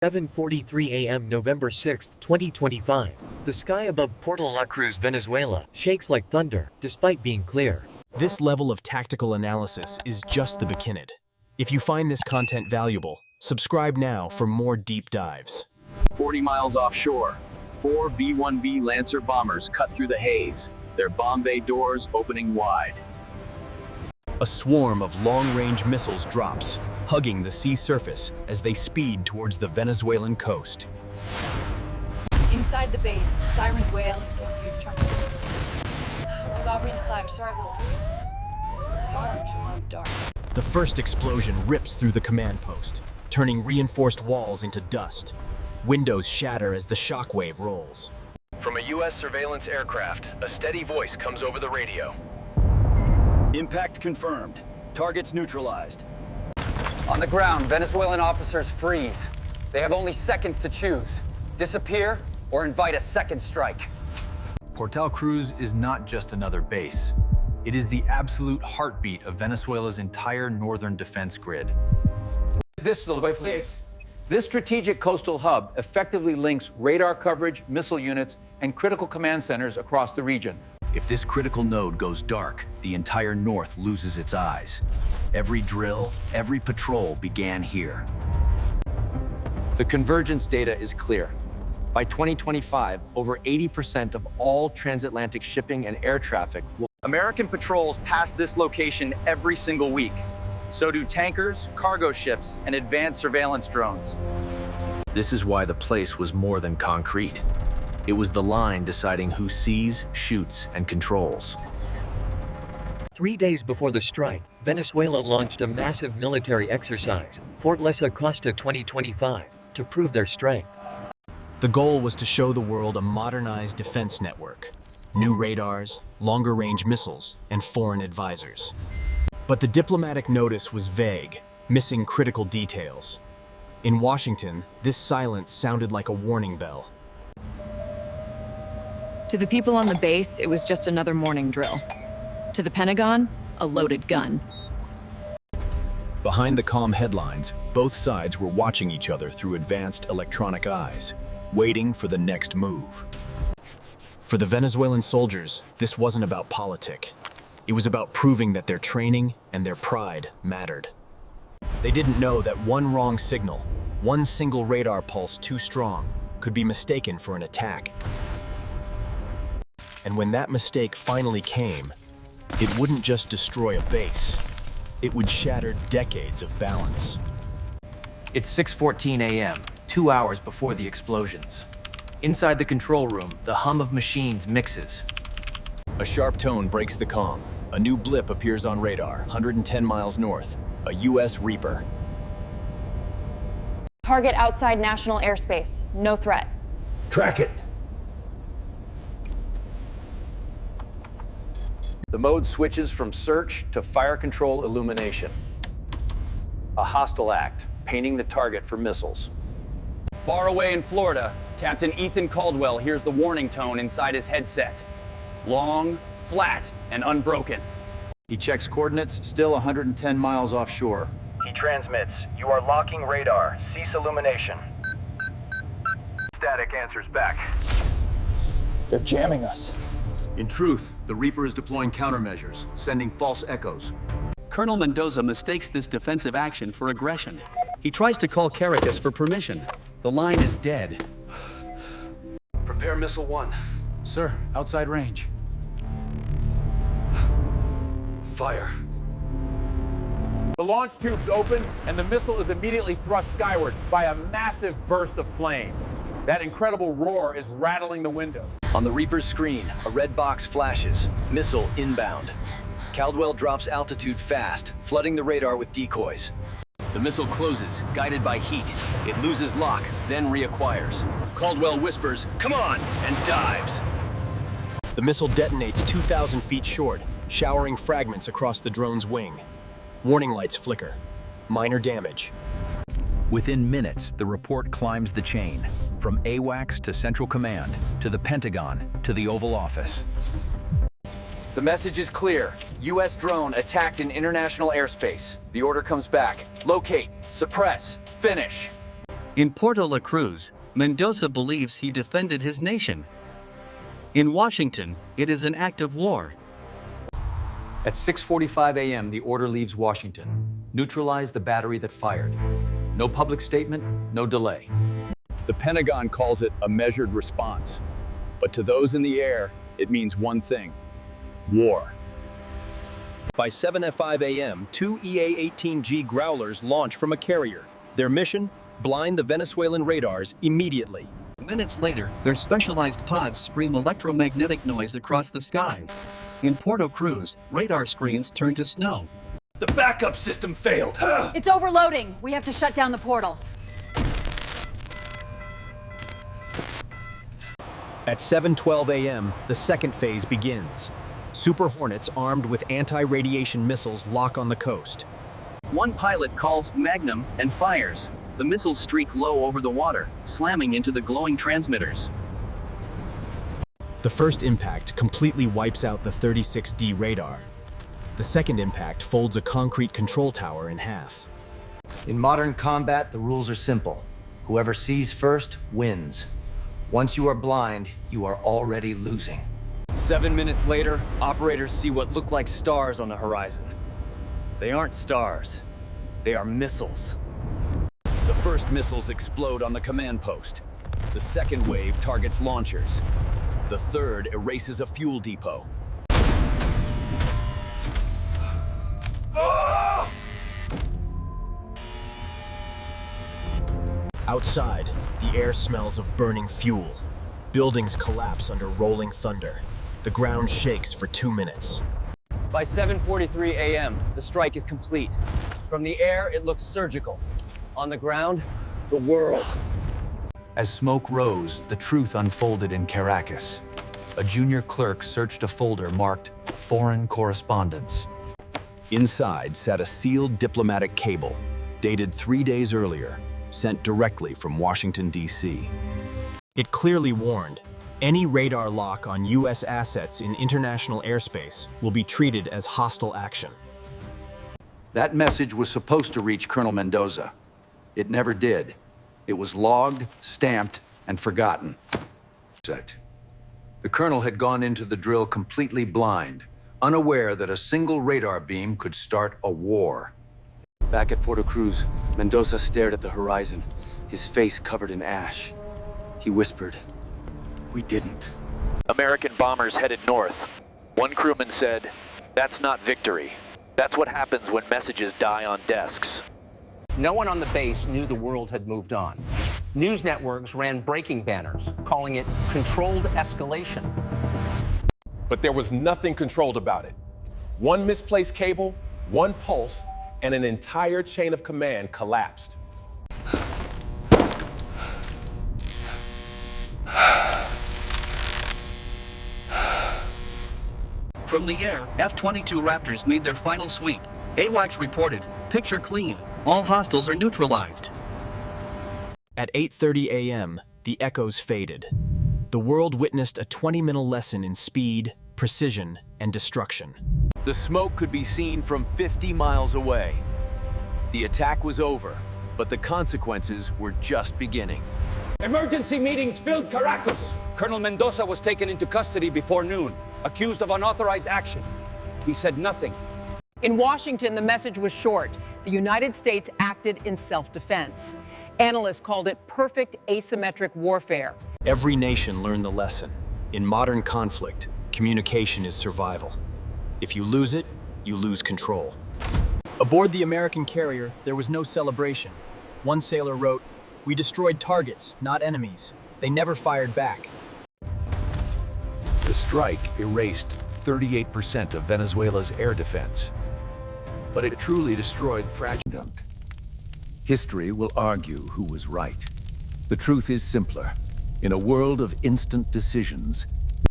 7:43 a.m. November 6, 2025. The sky above Porto La Cruz, Venezuela, shakes like thunder, despite being clear. This level of tactical analysis is just the beginning. If you find this content valuable, subscribe now for more deep dives. 40 miles offshore, 4 B-1B Lancer bombers cut through the haze, their bomb bay doors opening wide. A swarm of long-range missiles drops, hugging the sea surface as they speed towards the Venezuelan coast. Inside the base, sirens wail. I got reinside, sorry. Dark. The first explosion rips through the command post, turning reinforced walls into dust. Windows shatter as the shockwave rolls. From a U.S. surveillance aircraft, a steady voice comes over the radio. Impact confirmed. Targets neutralized. On the ground, Venezuelan officers freeze. They have only seconds to choose. Disappear or invite a second strike. Porto La Cruz is not just another base. It is the absolute heartbeat of Venezuela's entire northern defense grid. This strategic coastal hub effectively links radar coverage, missile units, and critical command centers across the region. If this critical node goes dark, the entire north loses its eyes. Every drill, every patrol began here. The convergence data is clear. By 2025, over 80% of all transatlantic shipping and air traffic will... American patrols pass this location every single week. So do tankers, cargo ships, and advanced surveillance drones. This is why the place was more than concrete. It was the line deciding who sees, shoots, and controls. 3 days before the strike, Venezuela launched a massive military exercise, Fort La Costa 2025, to prove their strength. The goal was to show the world a modernized defense network, new radars, longer-range missiles, and foreign advisors. But the diplomatic notice was vague, missing critical details. In Washington, this silence sounded like a warning bell. To the people on the base, it was just another morning drill. To the Pentagon, a loaded gun. Behind the calm headlines, both sides were watching each other through advanced electronic eyes, waiting for the next move. For the Venezuelan soldiers, this wasn't about politics. It was about proving that their training and their pride mattered. They didn't know that one wrong signal, one single radar pulse too strong, could be mistaken for an attack. And when that mistake finally came, it wouldn't just destroy a base. It would shatter decades of balance. It's 6:14 a.m., 2 hours before the explosions. Inside the control room, the hum of machines mixes. A sharp tone breaks the calm. A new blip appears on radar, 110 miles north. A U.S. Reaper. Target outside national airspace. No threat. Track it. The mode switches from search to fire control illumination. A hostile act, painting the target for missiles. Far away in Florida, Captain Ethan Caldwell hears the warning tone inside his headset. Long, flat, and unbroken. He checks coordinates, still 110 miles offshore. He transmits, "You are locking radar. Cease illumination." Static answers back. They're jamming us. In truth, the Reaper is deploying countermeasures, sending false echoes. Colonel Mendoza mistakes this defensive action for aggression. He tries to call Caracas for permission. The line is dead. Prepare Missile 1. Sir, outside range. Fire. The launch tubes open, and the missile is immediately thrust skyward by a massive burst of flame. That incredible roar is rattling the window. On the Reaper's screen, a red box flashes. Missile inbound. Caldwell drops altitude fast, flooding the radar with decoys. The missile closes, guided by heat. It loses lock, then reacquires. Caldwell whispers, "Come on," and dives. The missile detonates 2,000 feet short, showering fragments across the drone's wing. Warning lights flicker. Minor damage. Within minutes, the report climbs the chain, from AWACS to Central Command, to the Pentagon, to the Oval Office. The message is clear. U.S. drone attacked in international airspace. The order comes back. Locate, suppress, finish. In Porto La Cruz, Mendoza believes he defended his nation. In Washington, it is an act of war. At 6:45 a.m., the order leaves Washington. Neutralize the battery that fired. No public statement, no delay. The Pentagon calls it a measured response. But to those in the air, it means one thing: war. By 7:05 a.m., 2 EA-18G Growlers launch from a carrier. Their mission? Blind the Venezuelan radars immediately. Minutes later, their specialized pods scream electromagnetic noise across the sky. In Porto La Cruz, radar screens turn to snow. The backup system failed. It's overloading. We have to shut down the portal. At 7:12 a.m., the second phase begins. Super Hornets armed with anti-radiation missiles lock on the coast. One pilot calls Magnum and fires. The missiles streak low over the water, slamming into the glowing transmitters. The first impact completely wipes out the 36D radar. The second impact folds a concrete control tower in half. In modern combat, the rules are simple. Whoever sees first wins. Once you are blind, you are already losing. 7 minutes later, operators see what look like stars on the horizon. They aren't stars. They are missiles. The first missiles explode on the command post. The second wave targets launchers. The third erases a fuel depot. Outside, the air smells of burning fuel. Buildings collapse under rolling thunder. The ground shakes for 2 minutes. By 7:43 a.m., the strike is complete. From the air, it looks surgical. On the ground, the world. As smoke rose, the truth unfolded in Caracas. A junior clerk searched a folder marked Foreign Correspondence. Inside sat a sealed diplomatic cable, dated 3 days earlier, sent directly from Washington, D.C. It clearly warned, any radar lock on U.S. assets in international airspace will be treated as hostile action. That message was supposed to reach Colonel Mendoza. It never did. It was logged, stamped, and forgotten. The colonel had gone into the drill completely blind, unaware that a single radar beam could start a war. Back at Porto La Cruz, Mendoza stared at the horizon, his face covered in ash. He whispered, "We didn't." American bombers headed north. One crewman said, "That's not victory. That's what happens when messages die on desks." No one on the base knew the world had moved on. News networks ran breaking banners, calling it controlled escalation. But there was nothing controlled about it. One misplaced cable, one pulse, and an entire chain of command collapsed. From the air, F-22 Raptors made their final sweep. AWACS reported, picture clean. All hostiles are neutralized. At 8:30 a.m., the echoes faded. The world witnessed a 20-minute lesson in speed, precision, and destruction. The smoke could be seen from 50 miles away. The attack was over, but the consequences were just beginning. Emergency meetings filled Caracas. Colonel Mendoza was taken into custody before noon, accused of unauthorized action. He said nothing. In Washington, the message was short. The United States acted in self-defense. Analysts called it perfect asymmetric warfare. Every nation learned the lesson. In modern conflict, communication is survival. If you lose it, you lose control. Aboard the American carrier, there was no celebration. One sailor wrote, "We destroyed targets, not enemies. They never fired back." The strike erased 38% of Venezuela's air defense. But it truly destroyed fragile. History will argue who was right. The truth is simpler. In a world of instant decisions,